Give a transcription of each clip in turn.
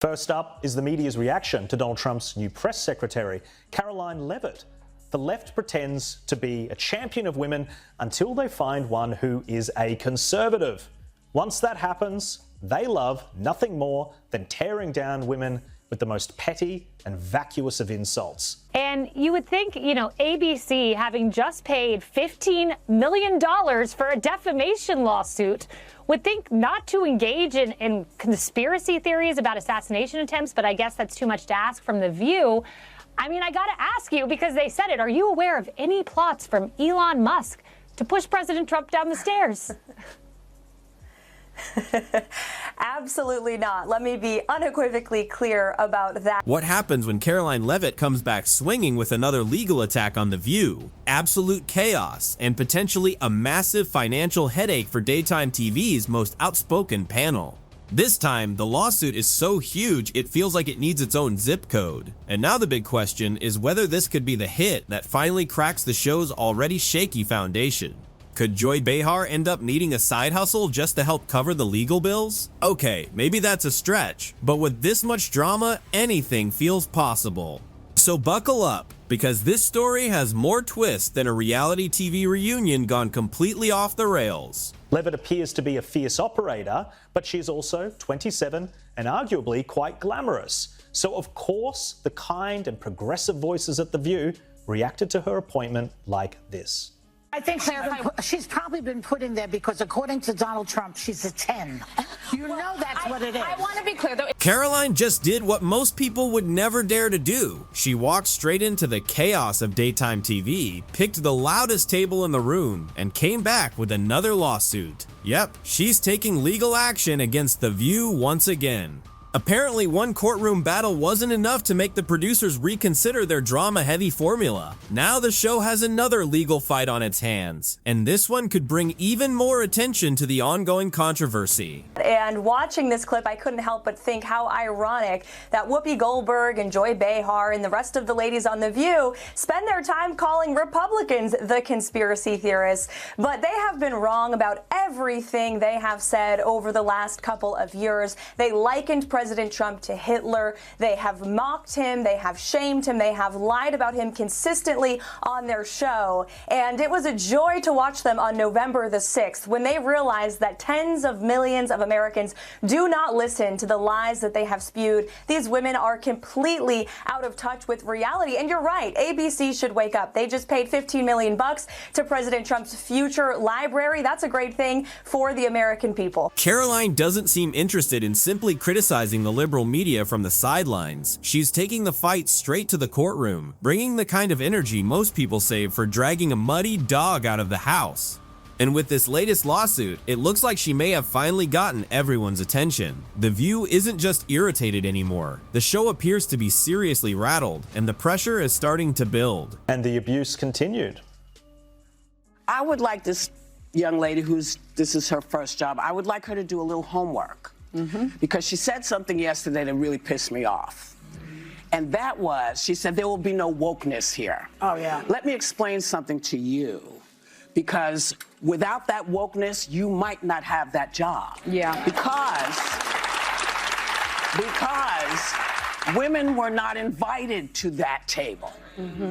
First up is the media's reaction to Donald Trump's new press secretary, Karoline Leavitt. The left pretends to be a champion of women until they find one who is a conservative. Once that happens, they love nothing more than tearing down women with the most petty and vacuous of insults. And you would think, ABC, having just paid $15 million for a defamation lawsuit, would think not to engage in conspiracy theories about assassination attempts, but I guess that's too much to ask from The View. I mean, I got to ask you, because they said it, are you aware of any plots from Elon Musk to push President Trump down the stairs? Absolutely not. Let me be unequivocally clear about that. What happens when Karoline Leavitt comes back swinging with another legal attack on The View? Absolute chaos and potentially a massive financial headache for daytime TV's most outspoken panel. This time, the lawsuit is so huge it feels like it needs its own zip code. And now the big question is whether this could be the hit that finally cracks the show's already shaky foundation. Could Joy Behar end up needing a side hustle just to help cover the legal bills? Okay, maybe that's a stretch, but with this much drama, anything feels possible. So buckle up, because this story has more twists than a reality TV reunion gone completely off the rails. Leavitt appears to be a fierce operator, but she's also 27 and arguably quite glamorous. So of course, the kind and progressive voices at The View reacted to her appointment like this. I think she's probably been put in there because, according to Donald Trump, she's a 10. You know that's what it is. I want to be clear, though. Karoline just did what most people would never dare to do. She walked straight into the chaos of daytime TV, picked the loudest table in the room, and came back with another lawsuit. Yep, she's taking legal action against The View once again. Apparently, one courtroom battle wasn't enough to make the producers reconsider their drama-heavy formula. Now the show has another legal fight on its hands, and this one could bring even more attention to the ongoing controversy. And watching this clip, I couldn't help but think how ironic that Whoopi Goldberg and Joy Behar and the rest of the ladies on The View spend their time calling Republicans the conspiracy theorists. But they have been wrong about everything they have said over the last couple of years. They likened President Trump to Hitler. They have mocked him. They have shamed him. They have lied about him consistently on their show. And it was a joy to watch them on November the 6th when they realized that tens of millions of Americans do not listen to the lies that they have spewed. These women are completely out of touch with reality. And you're right, ABC should wake up. They just paid $15 million to President Trump's future library. That's a great thing for the American people. Karoline doesn't seem interested in simply criticizing the liberal media from the sidelines. She's taking the fight straight to the courtroom, bringing the kind of energy most people save for dragging a muddy dog out of the house. And with this latest lawsuit, it looks like she may have finally gotten everyone's attention. The View isn't just irritated anymore. The show appears to be seriously rattled, and the pressure is starting to build. And the abuse continued. I would like this young lady this is her first job, I would like her to do a little homework. Because she said something yesterday that really pissed me off. And that was, she said, there will be no wokeness here. Oh, yeah. Let me explain something to you. Because without that wokeness, you might not have that job. Yeah. Because women were not invited to that table.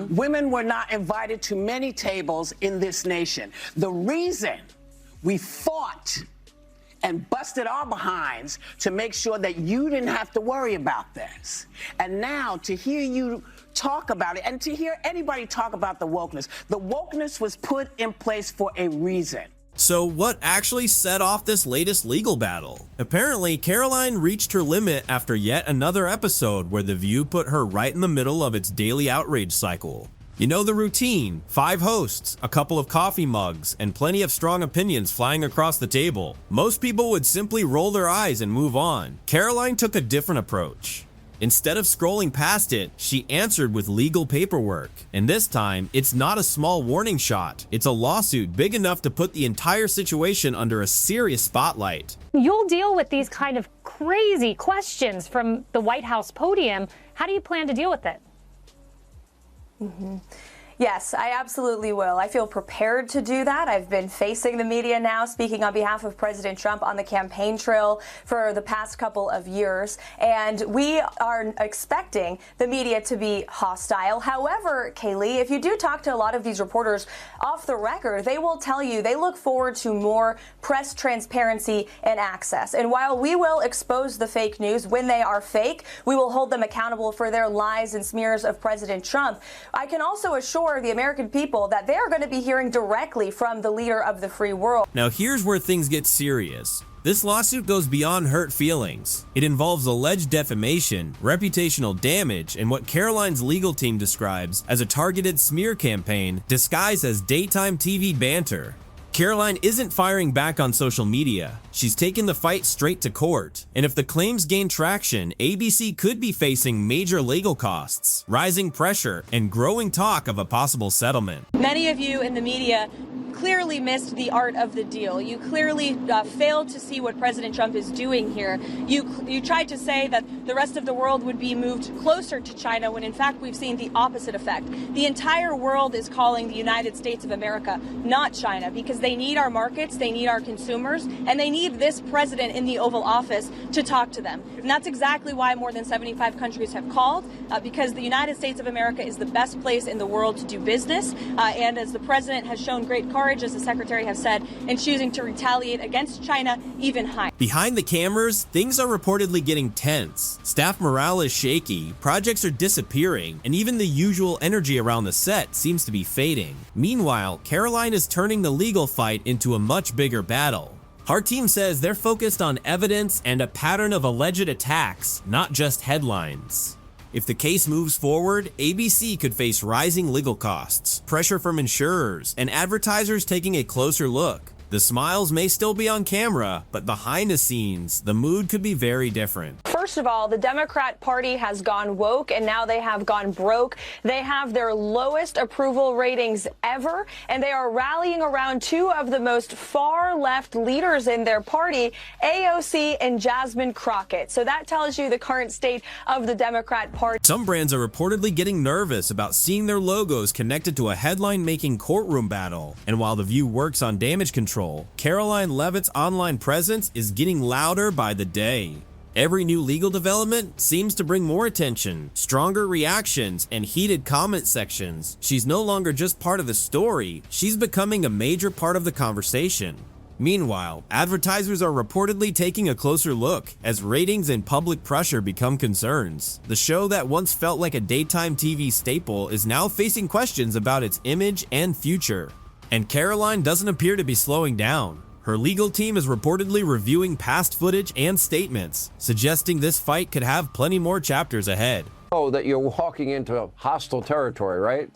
Women were not invited to many tables in this nation. The reason we fought and busted our behinds to make sure that you didn't have to worry about this. And now to hear you talk about it and to hear anybody talk about the wokeness was put in place for a reason. So what actually set off this latest legal battle? Apparently, Karoline reached her limit after yet another episode where The View put her right in the middle of its daily outrage cycle. You know the routine: 5 hosts, a couple of coffee mugs, and plenty of strong opinions flying across the table. Most people would simply roll their eyes and move on. Karoline took a different approach. Instead of scrolling past it, she answered with legal paperwork. And this time, it's not a small warning shot. It's a lawsuit big enough to put the entire situation under a serious spotlight. You'll deal with these kind of crazy questions from the White House podium. How do you plan to deal with it? Yes, I absolutely will. I feel prepared to do that. I've been facing the media now, speaking on behalf of President Trump on the campaign trail for the past couple of years, and we are expecting the media to be hostile. However, Kaylee, if you do talk to a lot of these reporters off the record, they will tell you they look forward to more press transparency and access. And while we will expose the fake news when they are fake, we will hold them accountable for their lies and smears of President Trump. I can also assure the American people that they are going to be hearing directly from the leader of the free world. Now here's where things get serious. This lawsuit goes beyond hurt feelings. It involves alleged defamation, reputational damage, and what Karoline's legal team describes as a targeted smear campaign disguised as daytime TV banter. Karoline isn't firing back on social media. She's taken the fight straight to court. And if the claims gain traction, ABC could be facing major legal costs, rising pressure, and growing talk of a possible settlement. Many of you in the media clearly missed the art of the deal. You clearly failed to see what President Trump is doing here. You tried to say that the rest of the world would be moved closer to China when in fact we've seen the opposite effect. The entire world is calling the United States of America, not China, because they need our markets, they need our consumers, and they need this president in the Oval Office to talk to them. And that's exactly why more than 75 countries have called, because the United States of America is the best place in the world to do business. And as the president has shown great courage, as the secretary has said, in choosing to retaliate against China even higher. Behind the cameras, things are reportedly getting tense. Staff morale is shaky, projects are disappearing, and even the usual energy around the set seems to be fading. Meanwhile, Karoline is turning the legal fight into a much bigger battle. Our team says they're focused on evidence and a pattern of alleged attacks, not just headlines. If the case moves forward, ABC could face rising legal costs, pressure from insurers, and advertisers taking a closer look. The smiles may still be on camera, but behind the scenes, the mood could be very different. First of all, the Democrat Party has gone woke and now they have gone broke. They have their lowest approval ratings ever, and they are rallying around two of the most far left leaders in their party, AOC and Jasmine Crockett. So that tells you the current state of the Democrat Party. Some brands are reportedly getting nervous about seeing their logos connected to a headline-making courtroom battle. And while The View works on damage control, Karoline Leavitt's online presence is getting louder by the day. Every new legal development seems to bring more attention, stronger reactions, and heated comment sections. She's no longer just part of the story, she's becoming a major part of the conversation. Meanwhile, advertisers are reportedly taking a closer look as ratings and public pressure become concerns. The show that once felt like a daytime TV staple is now facing questions about its image and future. And Karoline doesn't appear to be slowing down. Her legal team is reportedly reviewing past footage and statements, suggesting this fight could have plenty more chapters ahead. Oh, that you're walking into hostile territory, right?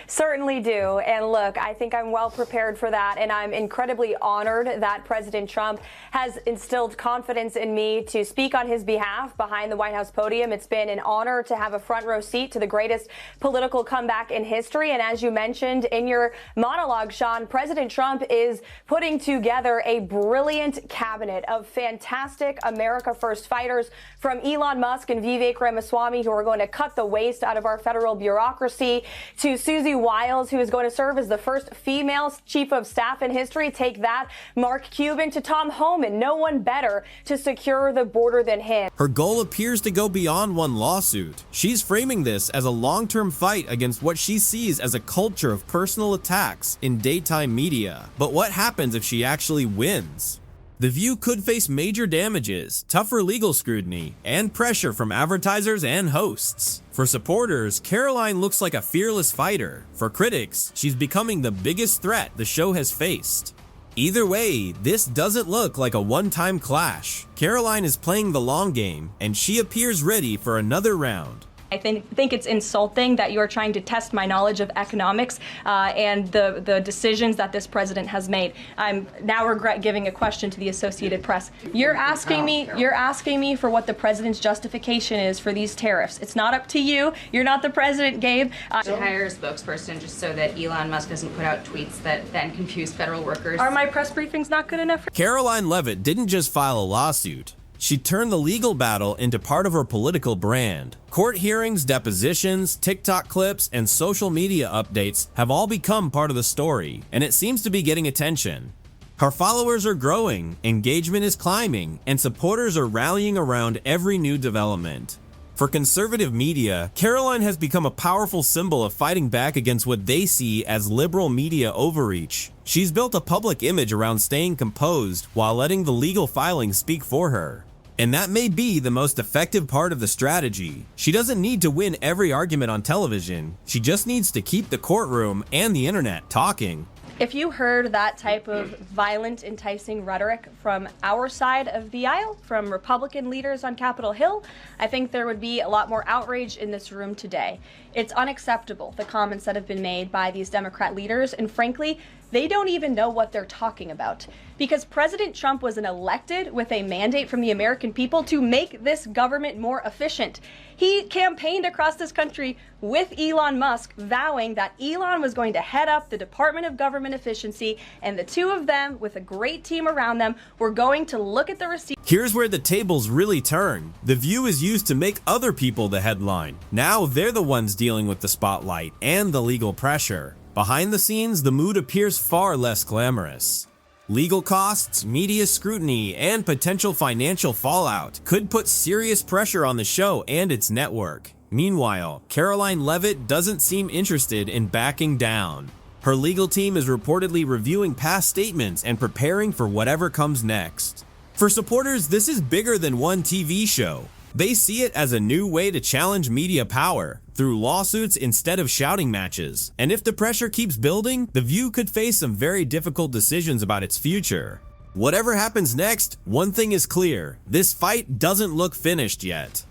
Certainly do. And look, I think I'm well prepared for that. And I'm incredibly honored that President Trump has instilled confidence in me to speak on his behalf behind the White House podium. It's been an honor to have a front row seat to the greatest political comeback in history. And as you mentioned in your monologue, Sean, President Trump is putting together a brilliant cabinet of fantastic America First fighters, from Elon Musk and Vivek Ramaswamy, who are going to cut the waste out of our federal bureaucracy, to Susie Wiles, who is going to serve as the first female chief of staff in history. Take that, Mark Cuban, to Tom Homan. No one better to secure the border than him. Her goal appears to go beyond one lawsuit. She's framing this as a long-term fight against what she sees as a culture of personal attacks in daytime media. But what happens if she actually wins? The View could face major damages, tougher legal scrutiny, and pressure from advertisers and hosts. For supporters, Karoline looks like a fearless fighter. For critics, she's becoming the biggest threat the show has faced. Either way, this doesn't look like a one-time clash. Karoline is playing the long game, and she appears ready for another round. I think it's insulting that you are trying to test my knowledge of economics and the decisions that this president has made. I'm now regret giving a question to the Associated Press. You're asking me for what the president's justification is for these tariffs. It's not up to you. You're not the president, Gabe. To hire a spokesperson just so that Elon Musk doesn't put out tweets that then confuse federal workers. Are my press briefings not good enough? Karoline Leavitt didn't just file a lawsuit. She turned the legal battle into part of her political brand. Court hearings, depositions, TikTok clips, and social media updates have all become part of the story, and it seems to be getting attention. Her followers are growing, engagement is climbing, and supporters are rallying around every new development. For conservative media, Karoline has become a powerful symbol of fighting back against what they see as liberal media overreach. She's built a public image around staying composed while letting the legal filings speak for her. And that may be the most effective part of the strategy. She doesn't need to win every argument on television. She just needs to keep the courtroom and the internet talking. If you heard that type of violent, enticing rhetoric from our side of the aisle, from Republican leaders on Capitol Hill, I think there would be a lot more outrage in this room today. It's unacceptable, the comments that have been made by these Democrat leaders, and frankly, they don't even know what they're talking about. Because President Trump was elected with a mandate from the American people to make this government more efficient. He campaigned across this country with Elon Musk, vowing that Elon was going to head up the Department of Government Efficiency, and the two of them, with a great team around them, were going to look at the receipts. Here's where the tables really turn. The View is used to make other people the headline. Now they're the ones dealing with the spotlight and the legal pressure. Behind the scenes, the mood appears far less glamorous. Legal costs, media scrutiny, and potential financial fallout could put serious pressure on the show and its network. Meanwhile, Karoline Leavitt doesn't seem interested in backing down. Her legal team is reportedly reviewing past statements and preparing for whatever comes next. For supporters, this is bigger than one TV show. They see it as a new way to challenge media power through lawsuits instead of shouting matches. And if the pressure keeps building, The View could face some very difficult decisions about its future. Whatever happens next, one thing is clear: this fight doesn't look finished yet.